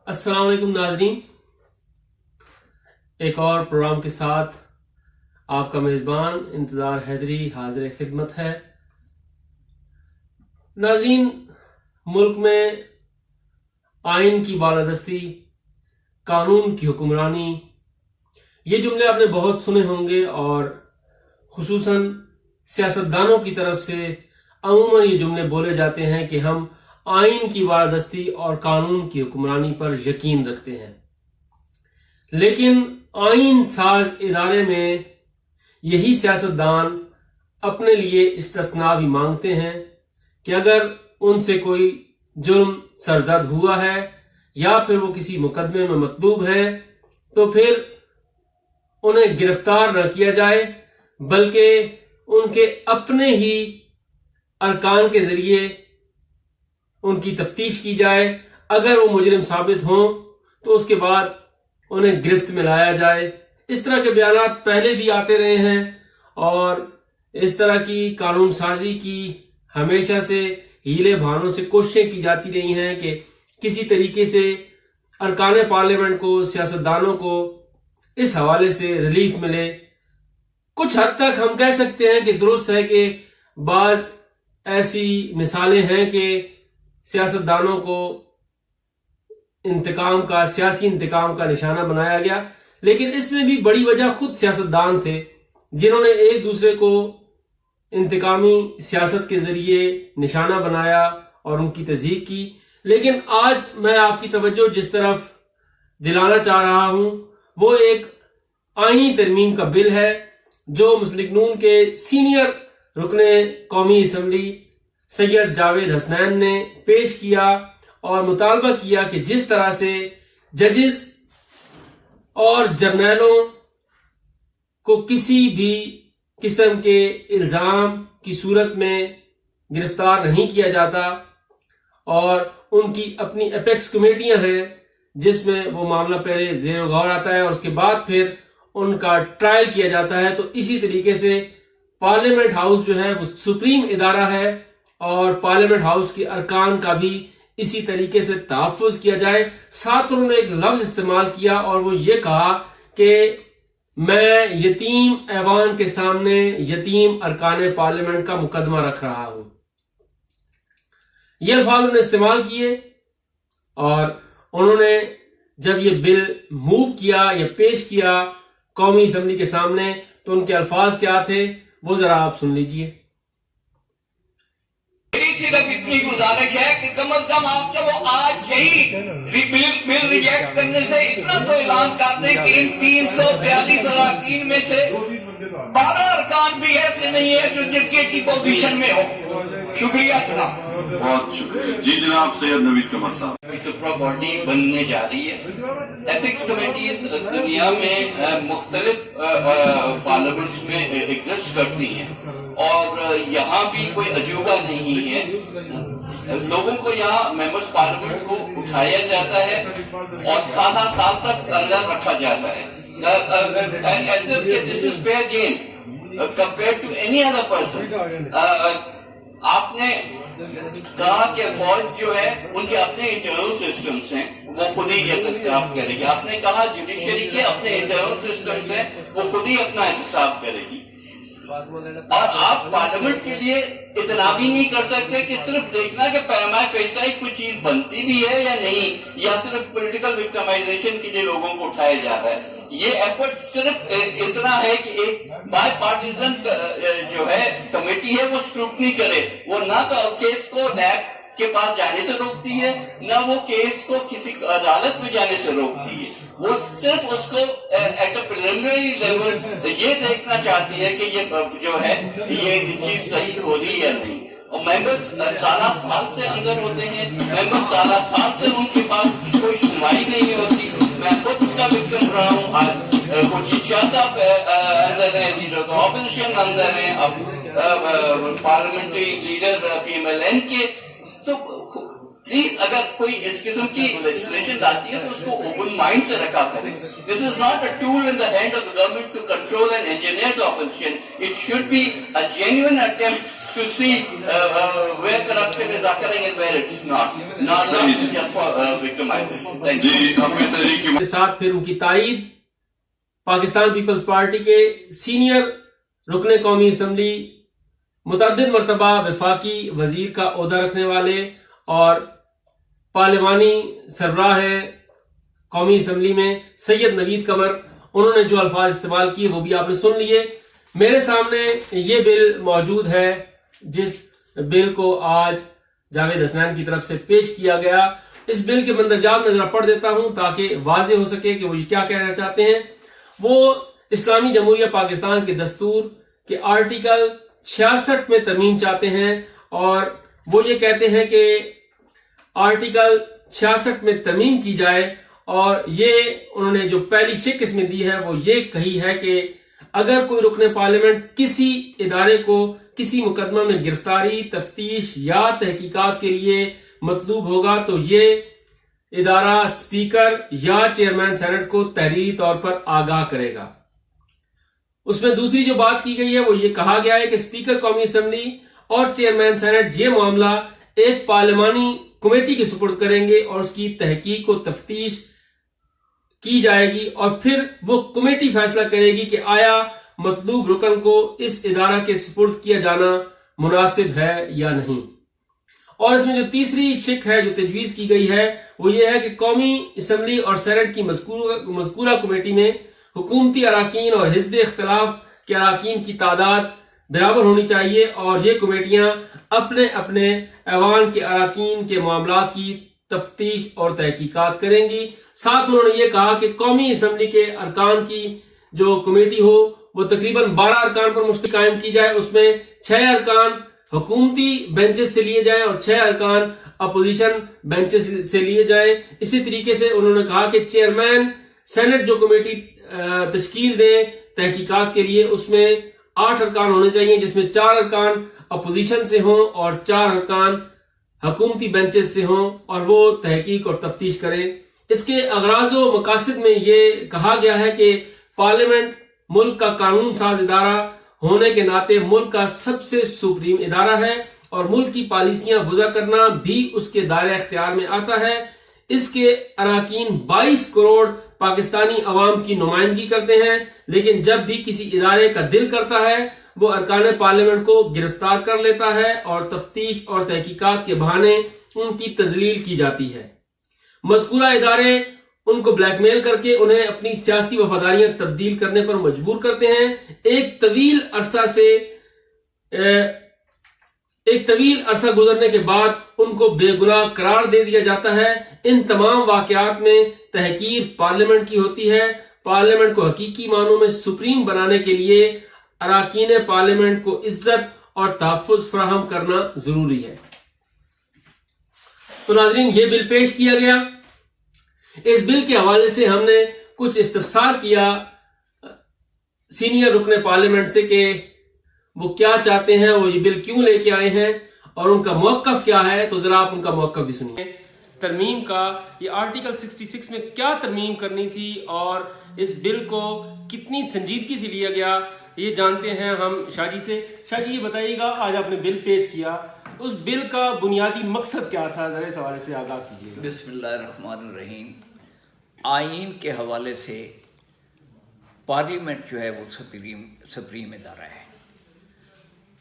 अस्सलाम वालेकुम नाजरीन, एक और प्रोग्राम के साथ आपका मेज़बान इंतज़ार हैदरी हाजिर खिदमत है। नाजरीन, मुल्क में आइन की बालादस्ती, कानून की हुक्मरानी, ये जुमले आपने बहुत सुने होंगे और खुसूसन सियासतदानों की तरफ से अमूमन ये जुमले बोले जाते हैं कि हम आइन की बालादस्ती और कानून की हुक्मरानी पर यकीन रखते हैं। लेकिन आइन साज इदारे में यही सियासतदान अपने लिए इस्तिस्ना भी मांगते हैं कि अगर उनसे कोई जुर्म सरजद हुआ है या फिर वो किसी मुकदमे में मतलूब है तो फिर उन्हें गिरफ्तार न किया जाए, बल्कि उनके अपने ही अरकान के जरिए उनकी तफ्तीश की जाए। अगर वो मुजरिम साबित हों तो उसके बाद उन्हें गिरफ्त में लाया जाए। इस तरह के बयानात पहले भी आते रहे हैं और इस तरह की कानून साजी की हमेशा से हीले बहानों से कोशिशें की जाती रही हैं कि किसी तरीके से अरकान पार्लियामेंट को, सियासतदानों को इस हवाले से रिलीफ मिले। कुछ हद तक हम कह सकते हैं कि दुरुस्त है कि बाज ऐसी मिसालें हैं कि सियासतदानों को सियासी इंतकाम का निशाना बनाया गया, लेकिन इसमें भी बड़ी वजह खुद सियासतदान थे जिन्होंने एक दूसरे को इंतकामी सियासत के जरिए निशाना बनाया और उनकी तज़हीक की। लेकिन आज मैं आपकी तवज्जो जिस तरफ दिलाना चाह रहा हूं वो एक आईनी तरमीम का बिल है जो मुस्लिम लीग नून के सीनियर रुकने कौमी असम्बली सैयद जावेद हसनैन ने पेश किया और मुतालबा किया कि जिस तरह से जजेस और जर्नैलों को किसी भी किस्म के इल्जाम की सूरत में गिरफ्तार नहीं किया जाता और उनकी अपनी एपेक्स कमेटियां हैं जिसमें वो मामला पहले ज़ेर गौर आता है और उसके बाद फिर उनका ट्रायल किया जाता है, तो इसी तरीके से पार्लियामेंट हाउस जो है वो सुप्रीम इदारा है और पार्लियामेंट हाउस के अरकान का भी इसी तरीके से तहफ़्फ़ुज़ किया जाए। साथ उन्होंने एक लफ्ज इस्तेमाल किया और वो ये कहा कि मैं यतीम ऐवान के सामने यतीम अरकान पार्लियामेंट का मुकदमा रख रहा हूं। ये अल्फाज उन्होंने इस्तेमाल किए और उन्होंने जब ये बिल मूव किया या पेश किया कौमी असम्बली के सामने तो उनके अल्फाज क्या थे वो जरा आप सुन लीजिए। सिर्फ इतनी गुजारिश है कि कम अज कम आप जब वो आज यही बिल रिजेक्ट करने से इतना तो ऐलान कर दें कि इन 342 अरकान में से 12 अरकान भी ऐसे नहीं है जो जिरके की पोजीशन में हो। शुक्रिया जनाब। बहुत शुक्रिया जी जनाब। सैयद नवीद कमर साहब। सुप्रा बॉडी बनने जा रही है। एथिक्स कमेटीज दुनिया में मुख्तलिफ पार्लियामेंट्स में एग्जिस्ट करती हैं और यहाँ भी कोई अजूबा नहीं है। लोगों को यहाँ मेंबर्स पार्लियामेंट को उठाया जाता है और साल तक अंदर रखा जाता है। This is fair game compare to any other person. आपने कहा कि फौज जो है उनके अपने इंटरनल सिस्टम्स हैं, वो खुद ही एहतसाब करेगी। आपने कहा जुडिशरी के अपने इंटरनल सिस्टम्स हैं, वो खुद ही अपना एहतसाब करेगी। और आप पार्लियामेंट के लिए इतना भी नहीं कर सकते कि सिर्फ देखना कि पैमाए फैसला ही कोई चीज बनती भी है या नहीं, या सिर्फ पॉलिटिकल विक्टिमाइजेशन के लिए लोगों को उठाया जा रहा है। ये एफर्ट सिर्फ इतना है कि एक बाय पार्टीजन जो है कमेटी है वो स्क्रूटनी करे। वो ना तो केस को नैब के पास जाने से रोकती है, ना वो केस को किसी अदालत में जाने से रोकती है। वो सिर्फ उसको एट अ प्रिलिमिनरी लेवल ये देखना चाहती है कि ये जो है ये चीज सही हो रही है या नहीं। और मेंबर्स साल से अंदर होते हैं, मेंबर्स साल से उनके पास कोई सुनवाई नहीं होती। मैं खुद इसका विक्टिम रहा हूँ। आज खुर्शीद शाह साहब अंदर है, लीडर ऑफ ऑपोजिशन अंदर है, अब पार्लियामेंट्री लीडर PMLN के। तो پلیز اگر کوئی اس قسم کی لیجسلیشن لاتی ہے تو اس کو اوپن مائنڈ سے رکھا کریں. This is not a tool in the hand of the government to control and engineer the opposition. It should be a genuine attempt to see where corruption is occurring and where it's not just for victimization. Thank you. جی اپنے طریقے کے ساتھ پھر ان کی تائید Pakistan Peoples party کے senior رکن قومی اسمبلی، متعدد مرتبہ وفاقی وزیر کا عہدہ رکھنے والے اور پارلیمانی سربراہ ہیں قومی اسمبلی میں، سید نوید قمر، انہوں نے جو الفاظ استعمال کیے وہ بھی آپ نے سن لیے. میرے سامنے یہ بل موجود ہے جس بل کو آج جاوید حسنین کی طرف سے پیش کیا گیا. اس بل کے مندرجات میں ذرا پڑھ دیتا ہوں تاکہ واضح ہو سکے کہ وہ کیا کہنا چاہتے ہیں. وہ اسلامی جمہوریہ پاکستان کے دستور کے آرٹیکل 66 میں ترمیم چاہتے ہیں، اور وہ یہ کہتے ہیں کہ آرٹیکل 66 میں ترمیم کی جائے. اور یہ انہوں نے جو پہلی شک اس میں دی ہے وہ یہ کہی ہے کہ اگر کوئی رکن پارلیمنٹ کسی ادارے کو کسی مقدمہ میں گرفتاری، تفتیش یا تحقیقات کے لیے مطلوب ہوگا تو یہ ادارہ اسپیکر یا چیئرمین سینٹ کو تحریری طور پر آگاہ کرے گا. اس میں دوسری جو بات کی گئی ہے وہ یہ کہا گیا ہے کہ اسپیکر قومی اسمبلی اور چیئرمین سینٹ یہ معاملہ ایک پارلیمانی کمیٹی کے سپرد کریں گے اور اس کی تحقیق و تفتیش کی جائے گی، اور پھر وہ کمیٹی فیصلہ کرے گی کہ آیا مطلوب رکن کو اس ادارہ کے سپرد کیا جانا مناسب ہے یا نہیں. اور اس میں جو تیسری شک ہے جو تجویز کی گئی ہے وہ یہ ہے کہ قومی اسمبلی اور سینٹ کی مذکورہ کمیٹی میں حکومتی اراکین اور حزب اختلاف کے اراکین کی تعداد برابر ہونی چاہیے، اور یہ کمیٹیاں اپنے اپنے ایوان کے اراکین کے معاملات کی تفتیش اور تحقیقات کریں گی. ساتھ انہوں نے یہ کہا کہ قومی اسمبلی کے ارکان کی جو کمیٹی ہو وہ تقریباً 12 ارکان پر مشتمل قائم کی جائے. اس میں 6 ارکان حکومتی بینچز سے لیے جائیں اور 6 ارکان اپوزیشن بینچز سے لیے جائیں. اسی طریقے سے انہوں نے کہا کہ چیئرمین سینٹ جو کمیٹی تشکیل دے تحقیقات کے لیے اس میں 8 ارکان ہونے چاہیے، جس میں 4 ارکان اپوزیشن سے ہوں اور 4 ارکان حکومتی بینچز سے ہوں، اور وہ تحقیق اور تفتیش کریں. اس کے اغراض و مقاصد میں یہ کہا گیا ہے کہ پارلیمنٹ ملک کا قانون ساز ادارہ ہونے کے ناطے ملک کا سب سے سپریم ادارہ ہے، اور ملک کی پالیسیاں وضع کرنا بھی اس کے دائرہ اختیار میں آتا ہے. اس کے اراکین 22 کروڑ پاکستانی عوام کی نمائندگی کرتے ہیں، لیکن جب بھی کسی ادارے کا دل کرتا ہے وہ ارکان پارلیمنٹ کو گرفتار کر لیتا ہے اور تفتیش اور تحقیقات کے بہانے ان کی تذلیل کی جاتی ہے. مذکورہ ادارے ان کو بلیک میل کر کے انہیں اپنی سیاسی وفاداریاں تبدیل کرنے پر مجبور کرتے ہیں. ایک طویل عرصہ گزرنے کے بعد ان کو بے گناہ قرار دے دیا جاتا ہے. ان تمام واقعات میں تحقیر پارلیمنٹ کی ہوتی ہے. پارلیمنٹ کو حقیقی معنوں میں سپریم بنانے کے لیے اراکین پارلیمنٹ کو عزت اور تحفظ فراہم کرنا ضروری ہے. تو ناظرین، یہ بل پیش کیا گیا. اس بل کے حوالے سے ہم نے کچھ استفسار کیا سینئر رکن پارلیمنٹ سے کہ وہ کیا چاہتے ہیں، وہ یہ بل کیوں لے کے آئے ہیں اور ان کا موقف کیا ہے. تو ذرا آپ ان کا موقف بھی سنیے. ترمیم کا یہ آرٹیکل 66 میں کیا ترمیم کرنی تھی اور اس بل کو کتنی سنجیدگی سے لیا گیا، یہ جانتے ہیں ہم شاہ جی سے. شاہ جی، یہ بتائیے گا آج آپ نے بل پیش کیا، اس بل کا بنیادی مقصد کیا تھا، ذرا اس حوالے سے آگاہ کیجیے. بسم اللہ الرحمن الرحیم. آئین کے حوالے سے پارلیمنٹ جو ہے وہ سپریم ادارہ ہے.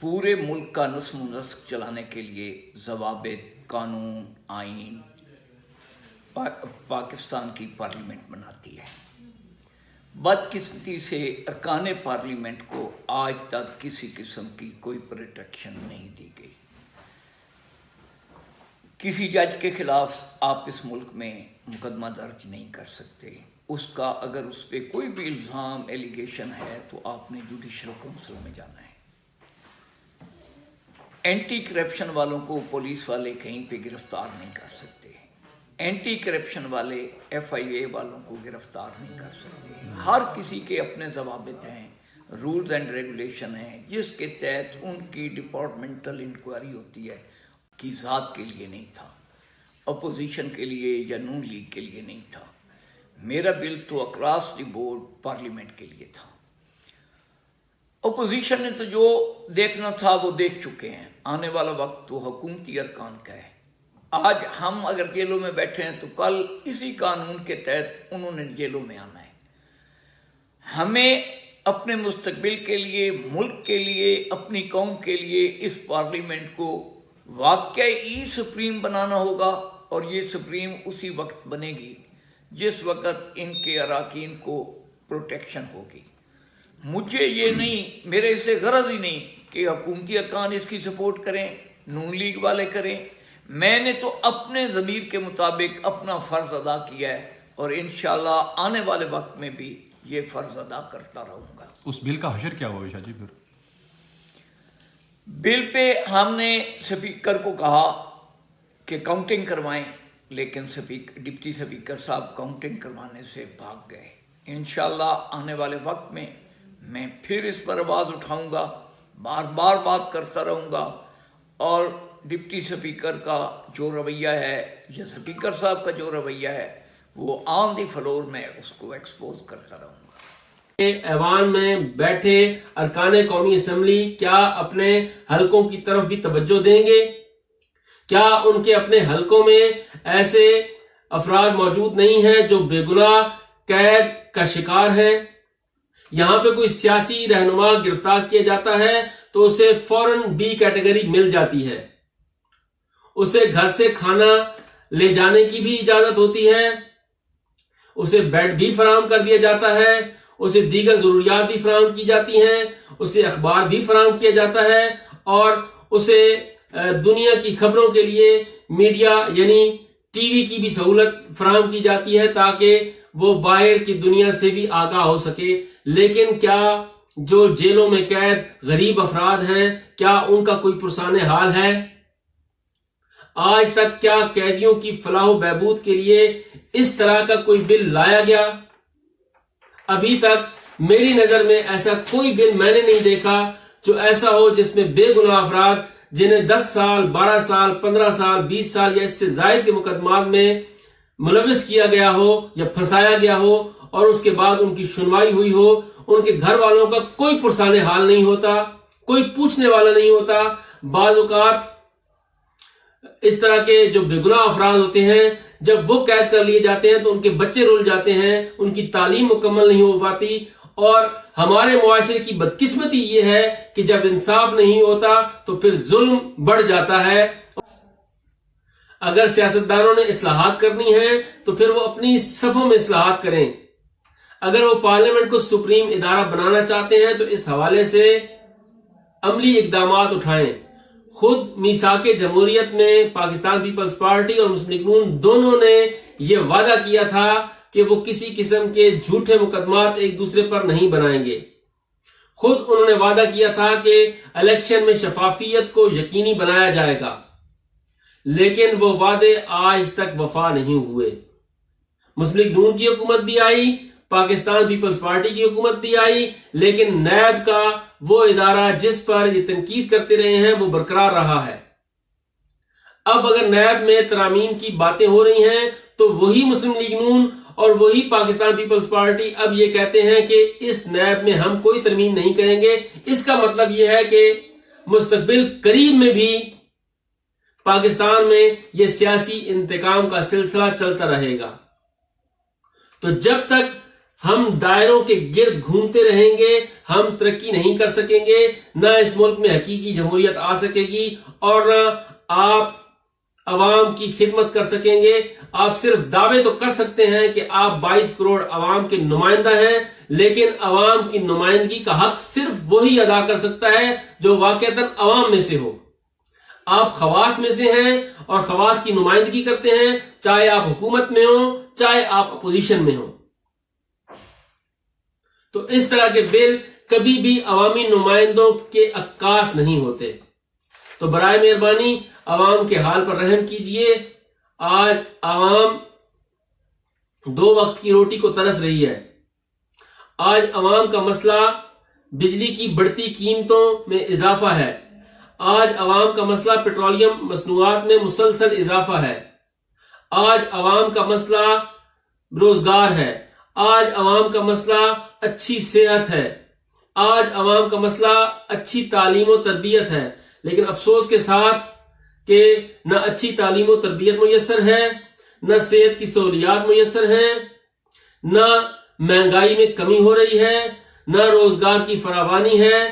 پورے ملک کا نظم و نسق چلانے کے لیے ضوابط، قانون، آئین پاکستان کی پارلیمنٹ بناتی ہے. بدقسمتی سے ارکان پارلیمنٹ کو آج تک کسی قسم کی کوئی پروٹیکشن نہیں دی گئی. کسی جج کے خلاف آپ اس ملک میں مقدمہ درج نہیں کر سکتے. اس کا اگر اس پہ کوئی بھی الزام ایلیگیشن ہے تو آپ نے جوڈیشل کونسل میں جانا ہے. اینٹی کرپشن والوں کو پولیس والے کہیں پہ گرفتار نہیں کر سکتے. اینٹی کرپشن والے FIA والوں کو گرفتار نہیں کر سکتے. ہر کسی کے اپنے ضوابط ہیں، رولز اینڈ ریگولیشن ہیں، جس کے تحت ان کی ڈپارٹمنٹل انکوائری ہوتی ہے. کی ذات کے لیے نہیں تھا. अपोजिशन के लिए या नून लीग के लिए नहीं था। मेरा बिल तो अक्रॉस द बोर्ड पार्लियामेंट के लिए था। अपोजिशन ने तो जो देखना था वो देख चुके हैं। आने वाला वक्त तो हुकूमती अरकान का है। आज हम अगर जेलों में बैठे हैं तो कल इसी कानून के तहत उन्होंने जेलों में आना है। हमें अपने मुस्तकबिल के लिए, मुल्क के लिए, अपनी कौम के लिए इस पार्लियामेंट को वाकई सुप्रीम बनाना होगा, और ये सुप्रीम उसी वक्त बनेगी जिस वक्त इनके अराकीन को प्रोटेक्शन होगी। मुझे ये नहीं, मेरे इससे गरज ही नहीं कि हुकूमती अरकान इसकी सपोर्ट करें, नून लीग वाले करें। मैंने तो अपने ज़मीर के मुताबिक अपना फ़र्ज़ अदा किया है, और इंशाअल्लाह आने वाले वक्त में भी ये फ़र्ज़ अदा करता रहूँगा। उस बिल का हशर क्या हुआ शाह जी? फिर बिल पे हमने स्पीकर को कहा कि काउंटिंग करवाएं, लेकिन डिप्टी स्पीकर साहब काउंटिंग करवाने से भाग गए। इंशाअल्लाह आने वाले वक्त में मैं फिर इस पर आवाज़ उठाऊंगा, बार बार बात करता रहूँगा, और डिप्टी स्पीकर का जो रवैया है या स्पीकर साहब का जो रवैया है वो ऑन द फ्लोर में उसको एक्सपोज करता रहूँगा। ऐवान में बैठे अरकान कौमी असम्बली क्या अपने हलकों की तरफ भी तवज्जो देंगे? क्या उनके अपने हलकों में ऐसे अफराद मौजूद नहीं हैं जो बेगुनाह कैद का शिकार हैं? यहाँ पे कोई सियासी रहनुमा गिरफ्तार किया जाता है तो उसे फौरन बी कैटेगरी मिल जाती है। उसे घर से खाना ले जाने की भी इजाजत होती है, उसे बेड भी फराहम कर दिया जाता है, उसे दीगर जरूरियात भी फराहम की जाती हैं, उसे अखबार भी फराहम किया जाता है, और उसे दुनिया की खबरों के लिए मीडिया यानी टीवी की भी सहूलत फराहम की जाती है ताकि वो बाहर की दुनिया से भी आगाह हो सके। लेकिन क्या जो जेलों में कैद गरीब अफराद हैं, क्या उनका कोई पुरसाने हाल है? आज तक क्या कैदियों की फलाह बहबूद के लिए इस तरह का कोई बिल लाया गया? अभी तक मेरी नजर में ऐसा कोई बिल मैंने नहीं देखा जो ऐसा हो जिसमें बेगुनाह अफराद जिन्हें 10 साल, 12 साल, 15 साल, 20 साल या इससे जायद के मुकदमात में मुलविस किया गया हो या फंसाया गया हो, और उसके बाद उनकी सुनवाई हुई हो, उनके घर वालों का कोई पुरसाने हाल नहीं होता, कोई पूछने वाला नहीं होता। बाज़ औक़ात इस तरह के जो बेगुनाह अफराद होते हैं, जब वो कैद कर लिए जाते हैं तो उनके बच्चे रुल जाते हैं, उनकी तालीम मुकम्मल नहीं हो पाती, और हमारे मुआशरे की बदकिस्मती ये है कि जब इंसाफ नहीं होता तो फिर जुल्म बढ़ जाता है। अगर सियासतदानों ने इस्लाहात करनी है तो फिर वो अपनी सफों में इस्लाहात करें। अगर वो पार्लियामेंट को सुप्रीम इदारा बनाना चाहते हैं तो इस हवाले से अमली इकदामात उठाएं। खुद मीसाके जमहूरियत में पाकिस्तान पीपल्स पार्टी और मुस्लिम लीग नून दोनों ने यह वादा किया था कि वो किसी किस्म के झूठे मुकदमात एक दूसरे पर नहीं बनाएंगे। खुद उन्होंने वादा किया था कि इलेक्शन में शफाफियत को यकीनी बनाया जाएगा, लेकिन वो वादे आज तक वफा नहीं हुए। मुस्लिम लीग नून की हुकूमत भी आई, पाकिस्तान पीपल्स पार्टी की हुकूमत भी आई, लेकिन नैब का वो इदारा जिस पर ये तनकीद करते रहे हैं वो बरकरार रहा है। अब अगर नैब में तरामीम की बातें हो रही हैं तो वही मुस्लिम लीग नून और वही पाकिस्तान पीपल्स पार्टी अब ये कहते हैं कि इस नैब में हम कोई तरमीम नहीं करेंगे। इसका मतलब ये है कि मुस्तकबिल करीब में भी पाकिस्तान में ये सियासी इंतकाम का सिलसिला चलता रहेगा। तो जब तक हम दायरों के गिर्द घूमते रहेंगे हम तरक्की नहीं कर सकेंगे, ना इस मुल्क में हकीकी जमहूरियत आ सकेगी और ना आप अवाम की खिदमत कर सकेंगे। आप सिर्फ दावे तो कर सकते हैं कि आप 22 करोड़ अवाम के नुमाइंदा हैं, लेकिन अवाम की नुमाइंदगी का हक सिर्फ वही अदा कर सकता है जो वाकईतन अवाम में से हो। आप खवास में से हैं और खवास की नुमाइंदगी करते हैं, चाहे आप हुकूमत में हो चाहे आप अपोजिशन में हो। तो इस तरह के बिल कभी भी अवामी नुमाइंदों के अक्कास नहीं होते। तो बराए मेहरबानी अवाम के हाल पर रहम कीजिए। आज अवाम 2 वक्त की रोटी को तरस रही है। आज अवाम का मसला बिजली की बढ़ती कीमतों में इजाफा है। आज अवाम का मसला पेट्रोलियम मसनूआत में मुसलसल इजाफा है। آج عوام کا مسئلہ روزگار ہے، آج عوام کا مسئلہ اچھی صحت ہے، آج عوام کا مسئلہ اچھی تعلیم و تربیت ہے، لیکن افسوس کے ساتھ کہ نہ اچھی تعلیم و تربیت میسر ہے، نہ صحت کی سہولیات میسر ہیں، نہ مہنگائی میں کمی ہو رہی ہے، نہ روزگار کی فراوانی ہے،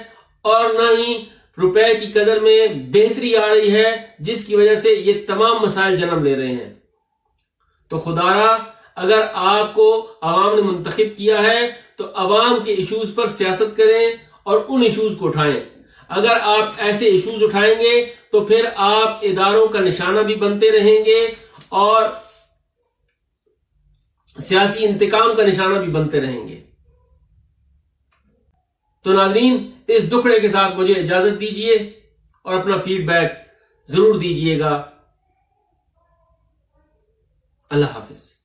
اور نہ ہی روپے کی قدر میں بہتری آ رہی ہے، جس کی وجہ سے یہ تمام مسائل جنم لے رہے ہیں۔ تو خدارا اگر آپ کو عوام نے منتخب کیا ہے تو عوام کے ایشوز پر سیاست کریں اور ان ایشوز کو اٹھائیں۔ اگر آپ ایسے ایشوز اٹھائیں گے تو پھر آپ اداروں کا نشانہ بھی بنتے رہیں گے اور سیاسی انتقام کا نشانہ بھی بنتے رہیں گے۔ تو ناظرین، اس دکھڑے کے ساتھ مجھے اجازت دیجیے اور اپنا فیڈ بیک ضرور دیجیے گا۔ اللہ حافظ۔